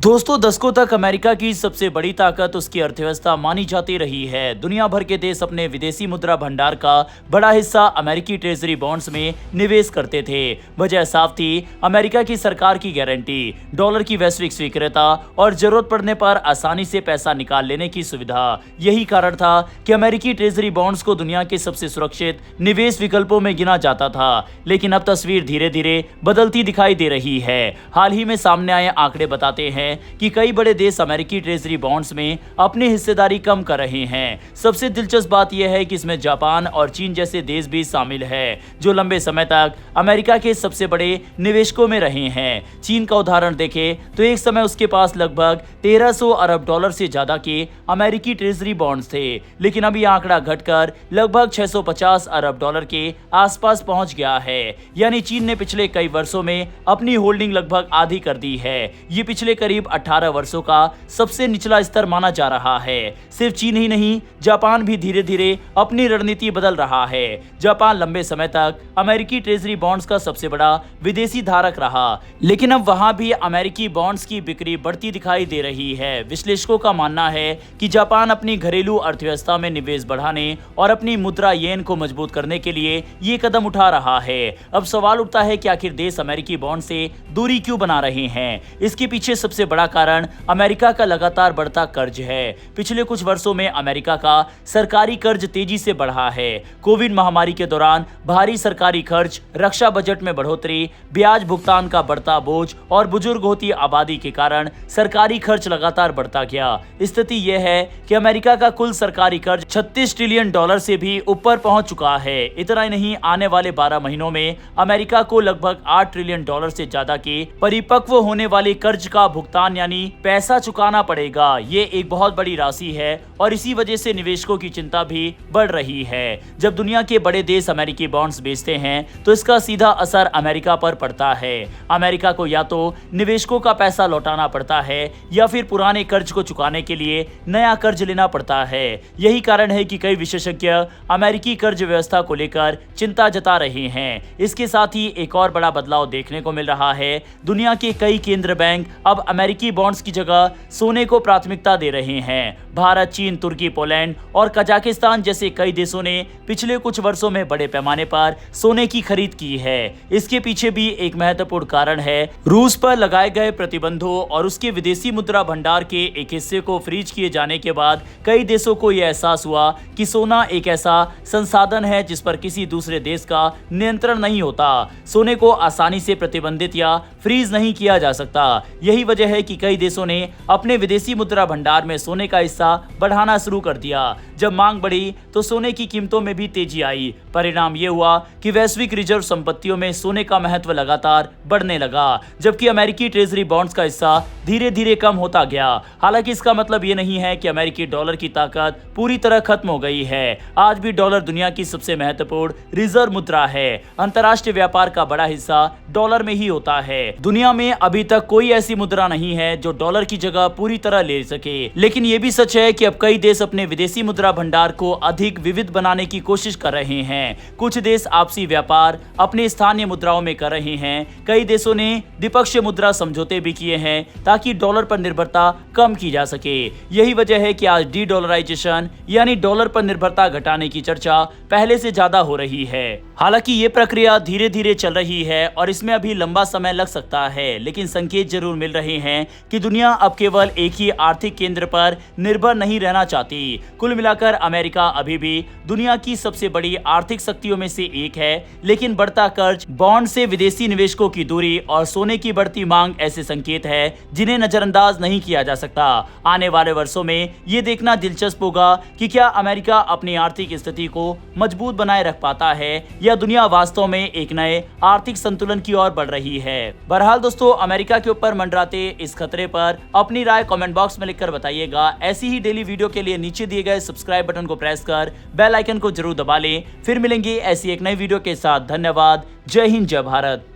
दोस्तों, दशकों तक अमेरिका की सबसे बड़ी ताकत उसकी अर्थव्यवस्था मानी जाती रही है। दुनिया भर के देश अपने विदेशी मुद्रा भंडार का बड़ा हिस्सा अमेरिकी ट्रेजरी बॉन्ड्स में निवेश करते थे। वजह साफ थी, अमेरिका की सरकार की गारंटी, डॉलर की वैश्विक स्वीकृति और जरूरत पड़ने पर आसानी से पैसा निकाल लेने की सुविधा। यही कारण था कि अमेरिकी ट्रेजरी बॉन्ड्स को दुनिया के सबसे सुरक्षित निवेश विकल्पों में गिना जाता था। लेकिन अब तस्वीर धीरे धीरे बदलती दिखाई दे रही है। हाल ही में सामने आए आंकड़े बताते हैं कि कई बड़े देश अमेरिकी ट्रेजरी बॉन्ड्स में अपनी हिस्सेदारी कम कर रहे हैं। सबसे दिलचस्प बात यह है कि इसमें जापान और चीन जैसे देश भी शामिल है, जो लंबे समय तक अमेरिका के सबसे बड़े निवेशकों में रहे हैं। चीन का उदाहरण देखें तो एक समय उसके पास लगभग 1300 अरब डॉलर से ज्यादा के अमेरिकी ट्रेजरी बॉन्ड्स थे, लेकिन अब यह आंकड़ा घटकर लगभग 650 अरब डॉलर के आसपास पहुंच गया है। यानी चीन ने पिछले कई वर्षों में अपनी होल्डिंग लगभग आधी कर दी है। ये पिछले करीब 18 वर्षों का सबसे निचला स्तर माना जा रहा है। सिर्फ चीन ही नहीं, जापान भी धीरे धीरे अपनी रणनीति बदल रहा है। जापान लंबे समय तक अमेरिकी ट्रेजरी बॉन्ड्स का सबसे बड़ा विदेशी धारक रहा, लेकिन अब वहां भी अमेरिकी बॉन्ड्स की बिक्री बढ़ती दिखाई दे रही है। विश्लेषकों का मानना है कि जापान अपनी घरेलू अर्थव्यवस्था में निवेश बढ़ाने और अपनी मुद्रा येन को मजबूत करने के लिए ये कदम उठा रहा है। अब सवाल उठता है कि आखिर देश अमेरिकी बॉन्ड से दूरी क्यों बना रहे हैं? इसके पीछे सबसे बड़ा कारण अमेरिका का लगातार बढ़ता कर्ज है। पिछले कुछ वर्षों में अमेरिका का सरकारी कर्ज तेजी से बढ़ा है। कोविड महामारी के दौरान भारी सरकारी खर्च, रक्षा बजट में बढ़ोतरी, ब्याज भुगतान का बढ़ता बोझ और बुजुर्ग होती आबादी के कारण सरकारी खर्च लगातार बढ़ता गया। स्थिति यह है कि अमेरिका का कुल सरकारी कर्ज 36 ट्रिलियन डॉलर से भी ऊपर पहुंच चुका है। इतना ही नहीं, आने वाले 12 महीनों में अमेरिका को लगभग 8 ट्रिलियन डॉलर से ज्यादा के परिपक्व होने वाले कर्ज का भुगतान यानी पैसा चुकाना पड़ेगा। ये एक बहुत बड़ी राशि है और इसी वजह से निवेशकों की चिंता भी बढ़ रही है। जब दुनिया के बड़े देश अमेरिकी बॉन्ड्स बेचते हैं तो इसका सीधा असर अमेरिका पर पड़ता है। अमेरिका को या तो निवेशकों का पैसा लौटाना पड़ता है या फिर पुराने कर्ज को चुकाने के लिए नया कर्ज लेना पड़ता है। यही कारण है कि कई विशेषज्ञ अमेरिकी कर्ज व्यवस्था को लेकर चिंता जता रहे हैं। इसके साथ ही एक और बड़ा बदलाव देखने को मिल रहा है। दुनिया के कई केंद्र बैंक अब अमेरिकी बॉन्ड्स की जगह सोने को प्राथमिकता दे रहे हैं। भारत, चीन, तुर्की, पोलैंड और कजाकिस्तान जैसे कई देशों ने पिछले कुछ वर्षों में बड़े पैमाने पर सोने की खरीद की है। इसके पीछे भी एक महत्वपूर्ण कारण है रूस पर लगाए गए प्रतिबंधों और उसके विदेशी मुद्रा भंडार के एक हिस्से को फ्रीज किए जाने के बाद कई देशों को यह एहसास हुआ कि सोना एक ऐसा संसाधन है जिस पर किसी दूसरे देश का नियंत्रण नहीं होता। सोने को आसानी से प्रतिबंधित या फ्रीज नहीं किया जा सकता। यही वजह है कि कई देशों ने अपने विदेशी मुद्रा भंडार में सोने का हिस्सा बढ़ाना शुरू कर दिया। जब मांग बढ़ी तो सोने की कीमतों में भी तेजी आई। परिणाम यह हुआ कि वैश्विक रिजर्व संपत्तियों में सोने का महत्व लगातार बढ़ने लगा, जबकि अमेरिकी ट्रेजरी बॉन्ड्स का हिस्सा धीरे धीरे कम होता गया। हालांकि इसका मतलब यह नहीं है कि अमेरिकी डॉलर की ताकत पूरी तरह खत्म हो गई है। आज भी डॉलर दुनिया की सबसे महत्वपूर्ण रिजर्व मुद्रा है। अंतर्राष्ट्रीय व्यापार का बड़ा हिस्सा डॉलर में ही होता है। दुनिया में अभी तक कोई ऐसी मुद्रा नहीं है जो डॉलर की जगह पूरी तरह ले सके। लेकिन यह भी सच है कि अब कई देश अपने विदेशी मुद्रा भंडार को अधिक विविध बनाने की कोशिश कर रहे हैं। कुछ देश आपसी व्यापार अपने स्थानीय मुद्राओं में कर रहे हैं। कई देशों ने द्विपक्षीय मुद्रा समझौते भी किए हैं ताकि डॉलर पर निर्भरता कम की जा सके। यही वजह है कि आज डी डॉलराइजेशन यानी डॉलर पर निर्भरता घटाने की चर्चा पहले से ज्यादा हो रही है। हालांकि ये प्रक्रिया धीरे धीरे चल रही है और इसमें अभी लंबा समय लग सकता है, लेकिन संकेत जरूर मिल रहे हैं कि दुनिया अब केवल एक ही आर्थिक केंद्र पर निर्भर नहीं रहना चाहती। कुल मिलाकर अमेरिका अभी भी दुनिया की सबसे बड़ी आर्थिक शक्तियों में से एक है, लेकिन बढ़ता कर्ज, बॉन्ड से विदेशी निवेशकों की दूरी और सोने की बढ़ती मांग ऐसे संकेत है जिन्हें नजरअंदाज नहीं किया जा सकता। आने वाले वर्षों में ये देखना दिलचस्प होगा कि क्या अमेरिका अपनी आर्थिक स्थिति को मजबूत बनाए रख पाता है या दुनिया वास्तव में एक नए आर्थिक संतुलन की ओर बढ़ रही है। बहरहाल दोस्तों, अमेरिका के ऊपर मंडराते इस खतरे पर अपनी राय कमेंट बॉक्स में लिखकर बताइएगा। ऐसी ही डेली वीडियो के लिए नीचे दिए गए सब्सक्राइब बटन को प्रेस कर बेल आइकन को जरूर दबा लें। फिर मिलेंगे ऐसी एक नई वीडियो के साथ। धन्यवाद। जय हिंद, जय भारत।